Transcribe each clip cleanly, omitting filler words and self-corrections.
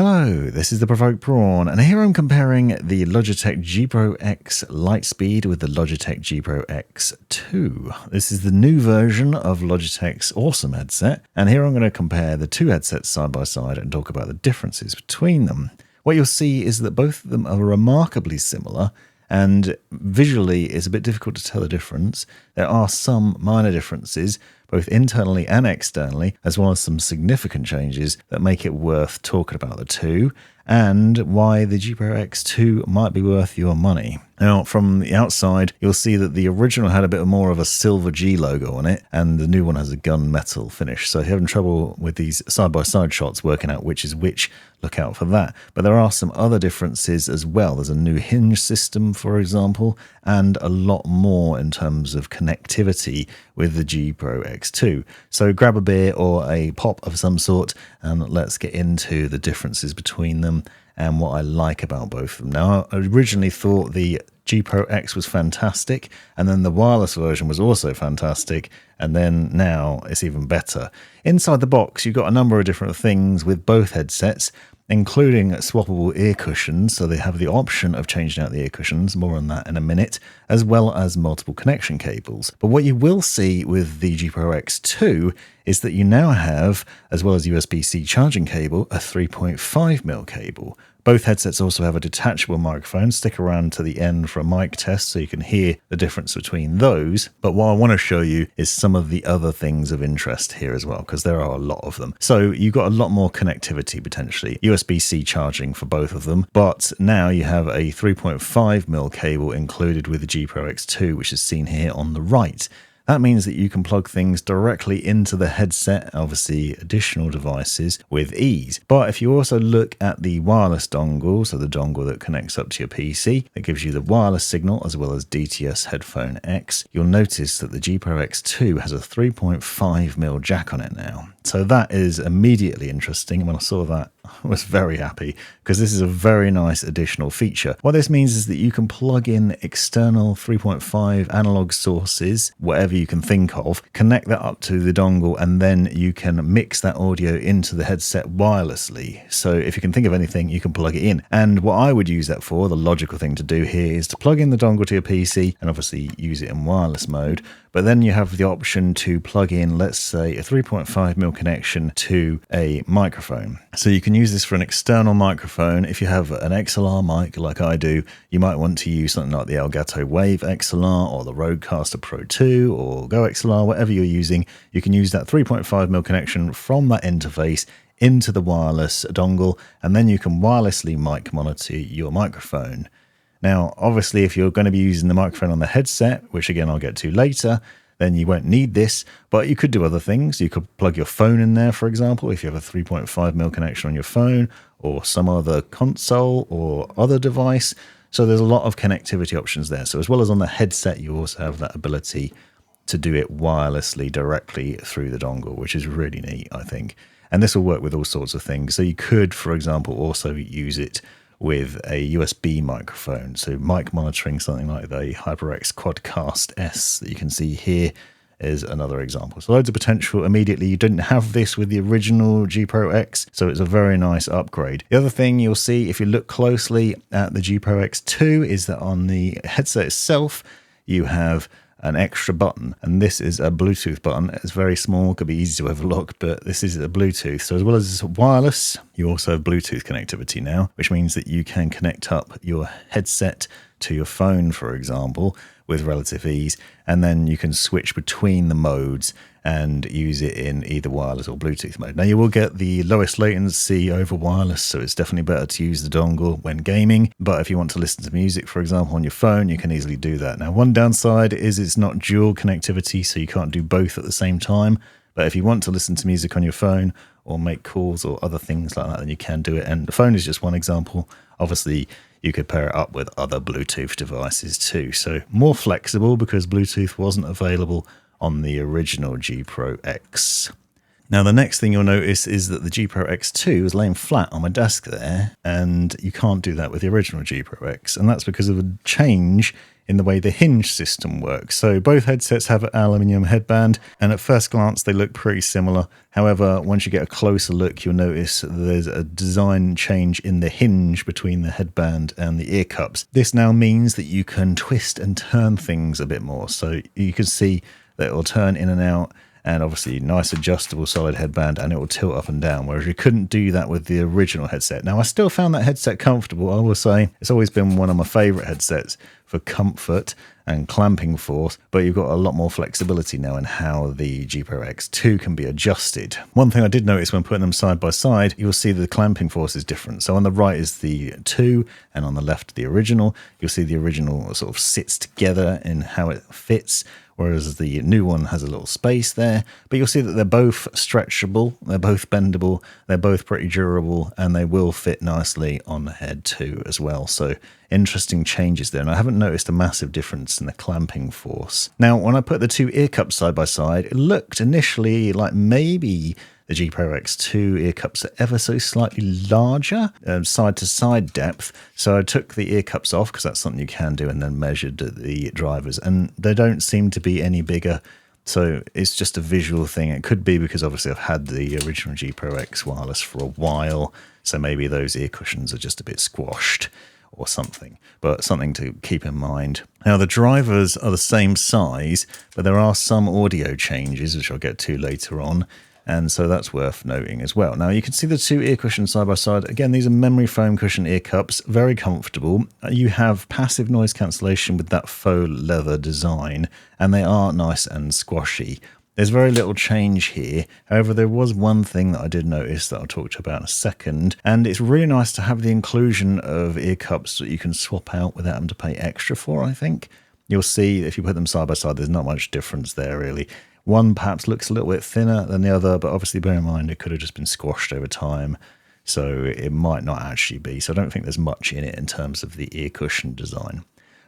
Hello, this is the Provoked Prawn, and here I'm comparing the Logitech G Pro X Lightspeed with the Logitech G Pro X2. This is the new version of Logitech's awesome headset, and here I'm going to compare the two headsets side by side and talk about the differences between them. What you'll see is that both of them are remarkably similar, and visually it's a bit difficult to tell the difference. There are some minor differences, both internally and externally, as well as some significant changes that make it worth talking about the two, and why the G Pro X2 might be worth your money. Now, from the outside, you'll see that the original had a bit more of a silver G logo on it, and the new one has a gunmetal finish. So if you're having trouble with these side-by-side shots working out which is which, look out for that. But there are some other differences as well. There's a new hinge system, for example, and a lot more in terms of connectivity with the G Pro X2. So grab a beer or a pop of some sort, and let's get into the differences between them and what I like about both of them. Now, I originally thought the G Pro X was fantastic, and then the wireless version was also fantastic, and then now it's even better. Inside the box, you've got a number of different things with both headsets, including swappable ear cushions, so they have the option of changing out the ear cushions, more on that in a minute, as well as multiple connection cables. But what you will see with the G Pro X2 is that you now have, as well as USB-C charging cable, a 3.5mm cable. Both headsets also have a detachable microphone. Stick around to the end for a mic test so you can hear the difference between those. But what I want to show you is some of the other things of interest here as well, because there are a lot of them. So you've got a lot more connectivity potentially. USB-C charging for both of them. But now you have a 3.5mm cable included with the G Pro X2, which is seen here on the right. That means that you can plug things directly into the headset, obviously additional devices, with ease. But if you also look at the wireless dongle, so the dongle that connects up to your PC, that gives you the wireless signal as well as DTS headphone X, you'll notice that the G Pro X2 has a 3.5mm jack on it now. So that is immediately interesting. When I saw that, I was very happy because this is a very nice additional feature. What this means is that you can plug in external 3.5 analog sources, whatever you can think of, connect that up to the dongle, and then you can mix that audio into the headset wirelessly. So if you can think of anything, you can plug it in. And what I would use that for, the logical thing to do here, is to plug in the dongle to your PC and obviously use it in wireless mode. But then you have the option to plug in, let's say, a 3.5mm connection to a microphone. So you can use this for an external microphone. If you have an XLR mic like I do, you might want to use something like the Elgato Wave XLR or the Rodecaster Pro 2 or Go XLR, whatever you're using. You can use that 3.5mm connection from that interface into the wireless dongle, and then you can wirelessly mic monitor your microphone. Now, obviously, if you're going to be using the microphone on the headset, which again I'll get to later, then you won't need this, but you could do other things. You could plug your phone in there, for example, if you have a 3.5mm connection on your phone or some other console or other device. So there's a lot of connectivity options there. So as well as on the headset, you also have that ability to do it wirelessly directly through the dongle, which is really neat, I think. And this will work with all sorts of things. So you could, for example, also use it with a USB microphone. So mic monitoring something like the HyperX Quadcast S that you can see here is another example. So loads of potential immediately. You didn't have this with the original G Pro X, so it's a very nice upgrade. The other thing you'll see if you look closely at the G Pro X2 is that on the headset itself, you have an extra button, and this is a Bluetooth button. It's very small, could be easy to overlook, but this is a Bluetooth. So as well as wireless, you also have Bluetooth connectivity now, which means that you can connect up your headset to your phone, for example, with relative ease, and then you can switch between the modes and use it in either wireless or Bluetooth mode. Now you will get the lowest latency over wireless, so it's definitely better to use the dongle when gaming, but if you want to listen to music, for example, on your phone, you can easily do that. Now one downside is it's not dual connectivity, so you can't do both at the same time, but if you want to listen to music on your phone or make calls or other things like that, then you can do it. And the phone is just one example. Obviously, you could pair it up with other Bluetooth devices too. So more flexible because Bluetooth wasn't available on the original G Pro X. Now, the next thing you'll notice is that the G Pro X2 is laying flat on my desk there, and you can't do that with the original G Pro X. And that's because of a change in the way the hinge system works. So both headsets have an aluminium headband, and at first glance they look pretty similar. However, once you get a closer look, you'll notice there's a design change in the hinge between the headband and the ear cups. This now means that you can twist and turn things a bit more. So you can see that it will turn in and out, and obviously nice adjustable solid headband, and it will tilt up and down, whereas you couldn't do that with the original headset. Now, I still found that headset comfortable. I will say it's always been one of my favorite headsets for comfort and clamping force, but you've got a lot more flexibility now in how the G Pro X2 can be adjusted. One thing I did notice when putting them side by side, you'll see the clamping force is different. So on the right is the 2, and on the left the original. You'll see the original sort of sits together in how it fits, whereas the new one has a little space there. But you'll see that they're both stretchable, they're both bendable, they're both pretty durable, and they will fit nicely on the head too as well. So interesting changes there, and I haven't noticed a massive difference in the clamping force. Now, when I put the two ear cups side by side, it looked initially like maybe the G Pro X2 ear cups are ever so slightly larger, side to side depth. So I took the ear cups off, because that's something you can do, and then measured the drivers, and they don't seem to be any bigger. So it's just a visual thing. It could be because obviously I've had the original G Pro X wireless for a while, so maybe those ear cushions are just a bit squashed or something, but something to keep in mind. Now, the drivers are the same size, but there are some audio changes, which I'll get to later on, and so that's worth noting as well. Now, you can see the two ear cushions side by side. Again, these are memory foam cushion ear cups, very comfortable. You have passive noise cancellation with that faux leather design, and they are nice and squashy. There's very little change here. However, there was one thing that I did notice that I'll talk to you about in a second, and it's really nice to have the inclusion of ear cups that you can swap out without having to pay extra for, I think. You'll see if you put them side by side, there's not much difference there really. One perhaps looks a little bit thinner than the other, but obviously bear in mind it could have just been squashed over time, so it might not actually be. So I don't think there's much in it in terms of the ear cushion design.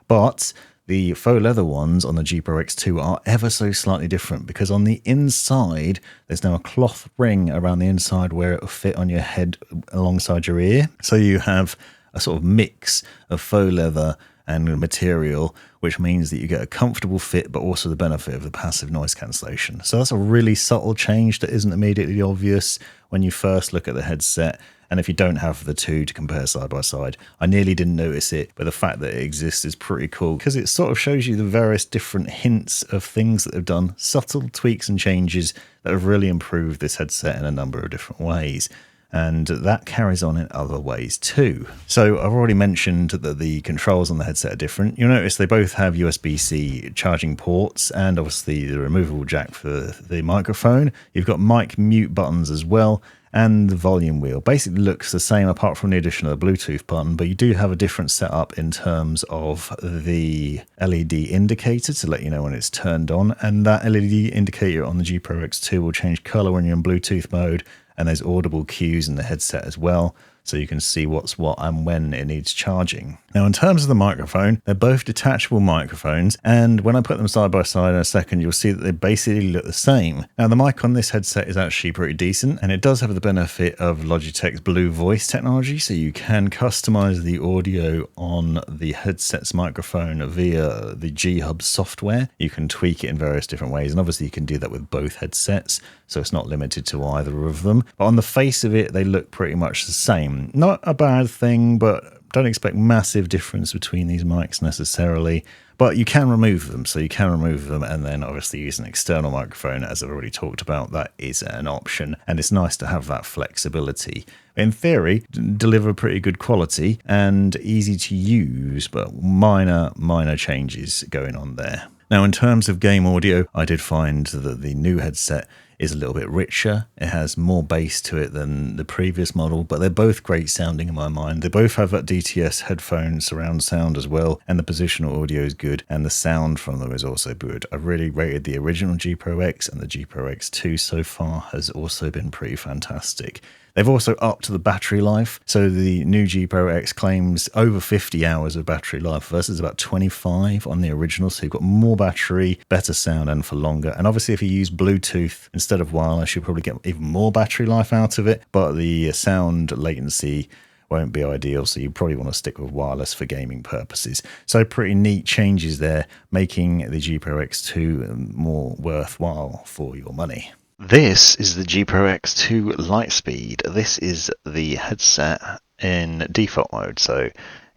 But the faux leather ones on the G Pro X2 are ever so slightly different, because on the inside, there's now a cloth ring around the inside where it will fit on your head alongside your ear. So you have a sort of mix of faux leather and material, which means that you get a comfortable fit, but also the benefit of the passive noise cancellation. So that's a really subtle change that isn't immediately obvious when you first look at the headset. And if you don't have the two to compare side by side, I nearly didn't notice it, but the fact that it exists is pretty cool, because it sort of shows you the various different hints of things that have done, subtle tweaks and changes that have really improved this headset in a number of different ways. And that carries on in other ways too. So I've already mentioned that the controls on the headset are different. You'll notice they both have USB-C charging ports, and obviously the removable jack for the microphone. You've got mic mute buttons as well, and the volume wheel basically looks the same apart from the addition of the Bluetooth button, but you do have a different setup in terms of the LED indicator to let you know when it's turned on, and that LED indicator on the G Pro X2 will change color when you're in Bluetooth mode, and there's audible cues in the headset as well, so you can see what's what and when it needs charging. Now, in terms of the microphone, they're both detachable microphones, and when I put them side by side in a second, you'll see that they basically look the same. Now, the mic on this headset is actually pretty decent, and it does have the benefit of Logitech's Blue Voice technology, so you can customize the audio on the headset's microphone via the G Hub software. You can tweak it in various different ways, and obviously you can do that with both headsets, so it's not limited to either of them. But on the face of it, they look pretty much the same. Not a bad thing, but don't expect massive difference between these mics necessarily. But you can remove them, so you can remove them and then obviously use an external microphone, as I've already talked about. That is an option, and it's nice to have that flexibility. In theory, deliver pretty good quality and easy to use, but minor changes going on there. Now, in terms of game audio, I did find that the new headset is a little bit richer. It has more bass to it than the previous model, but they're both great sounding in my mind. They both have that DTS headphone surround sound as well, and the positional audio is good, and the sound from them is also good. I really rated the original G Pro X, and the G Pro X2 so far has also been pretty fantastic. They've also upped the battery life, so the new G Pro X claims over 50 hours of battery life versus about 25 on the original, so you've got more battery, better sound, and for longer. And obviously if you use Bluetooth instead of wireless, you'll probably get even more battery life out of it, but the sound latency, won't be ideal, so you probably want to stick with wireless for gaming purposes. So pretty neat changes there, making the G Pro X2 more worthwhile for your money. This is the G Pro X2 Lightspeed. This is the headset in default mode, so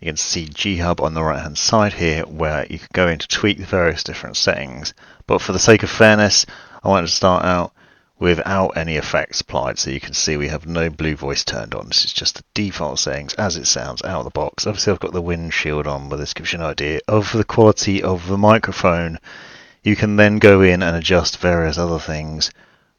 you can see G Hub on the right hand side here, where you can go in to tweak the various different settings. But for the sake of fairness, I wanted to start out without any effects applied, so you can see we have no blue voice turned on. This is just the default settings as it sounds out of the box. Obviously I've got the windshield on, but this gives you an idea of the quality of the microphone. You can then go in and adjust various other things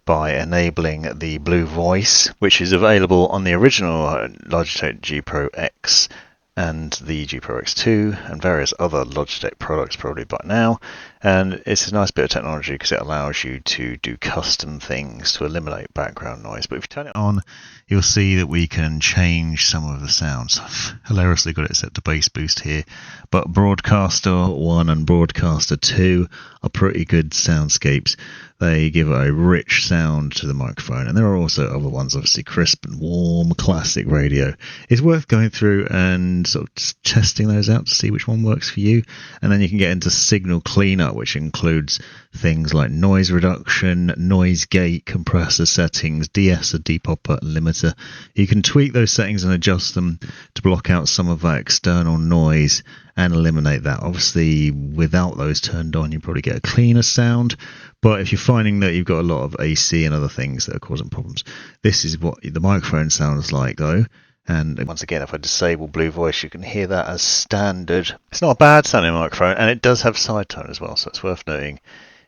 by enabling the blue voice, which is available on the original Logitech G Pro X and the G Pro X2 and various other Logitech products probably by now. And it's a nice bit of technology because it allows you to do custom things to eliminate background noise. But if you turn it on, you'll see that we can change some of the sounds. I've hilariously got it set to bass boost here, but Broadcaster 1 and Broadcaster 2 are pretty good soundscapes. They give a rich sound to the microphone, and there are also other ones, obviously crisp and warm, classic radio. It's worth going through and sort of testing those out to see which one works for you, and then you can get into signal cleanup, which includes things like noise reduction, noise gate, compressor settings, de-esser, depopper, and limiter. You can tweak those settings and adjust them to block out some of that external noise and eliminate that. Obviously, without those turned on, you probably get a cleaner sound. But if you're finding that you've got a lot of AC and other things that are causing problems, this is what the microphone sounds like, though. And once again, if I disable blue voice, you can hear that as standard. It's not a bad sounding microphone, and it does have side tone as well, so it's worth noting.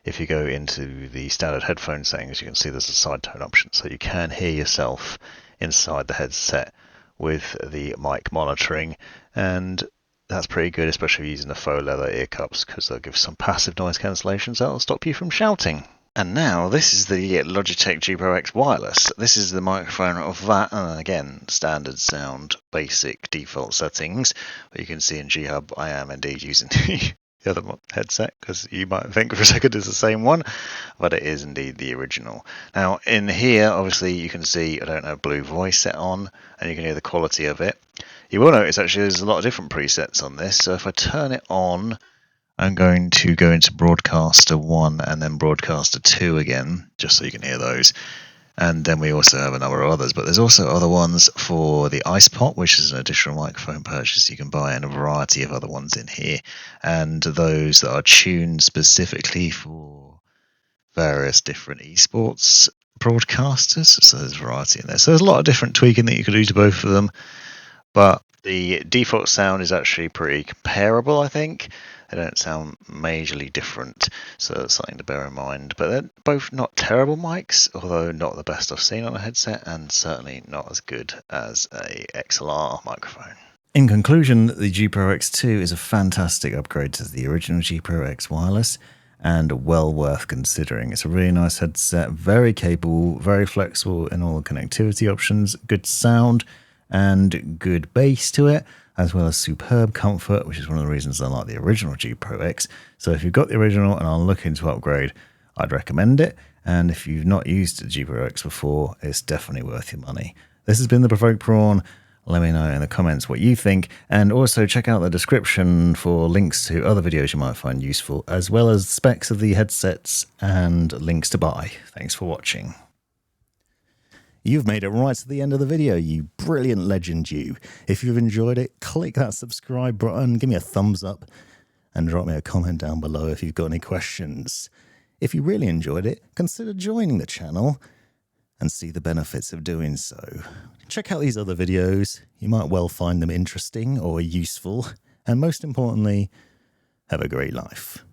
If you go into the standard headphone settings, you can see there's a side tone option, so you can hear yourself inside the headset with the mic monitoring, and that's pretty good, especially using the faux leather ear cups, because they'll give some passive noise cancellations that'll stop you from shouting. And now this is the Logitech G Pro X wireless. This is the microphone of that, and again, standard sound, basic default settings. But you can see in G Hub, I am indeed using the other headset, because you might think for a second it's the same one, but it is indeed the original. Now in here, obviously you can see I don't have blue voice set on, and you can hear the quality of it. You will notice actually there's a lot of different presets on this, so if I turn it on, I'm going to go into Broadcaster 1 and then Broadcaster 2 again, just so you can hear those. And then we also have a number of others, but there's also other ones for the iPod, which is an additional microphone purchase you can buy, and a variety of other ones in here. And those that are tuned specifically for various different esports broadcasters, so there's a variety in there. So there's a lot of different tweaking that you could do to both of them, but the default sound is actually pretty comparable, I think. They don't sound majorly different, so that's something to bear in mind. But they're both not terrible mics, although not the best I've seen on a headset, and certainly not as good as a XLR microphone. In conclusion, the G Pro X2 is a fantastic upgrade to the original G Pro X wireless, and well worth considering. It's a really nice headset, very capable, very flexible in all the connectivity options, good sound, and good bass to it, as well as superb comfort, which is one of the reasons I like the original G Pro X. So if you've got the original and are looking to upgrade, I'd recommend it. And if you've not used the G Pro X before, it's definitely worth your money. This has been the Provoked Prawn. Let me know in the comments what you think, and also check out the description for links to other videos you might find useful, as well as specs of the headsets and links to buy. Thanks for watching. You've made it right to the end of the video, you brilliant legend you. If you've enjoyed it, click that subscribe button, give me a thumbs up, and drop me a comment down below if you've got any questions. If you really enjoyed it, consider joining the channel and see the benefits of doing so. Check out these other videos, you might well find them interesting or useful, and most importantly, have a great life.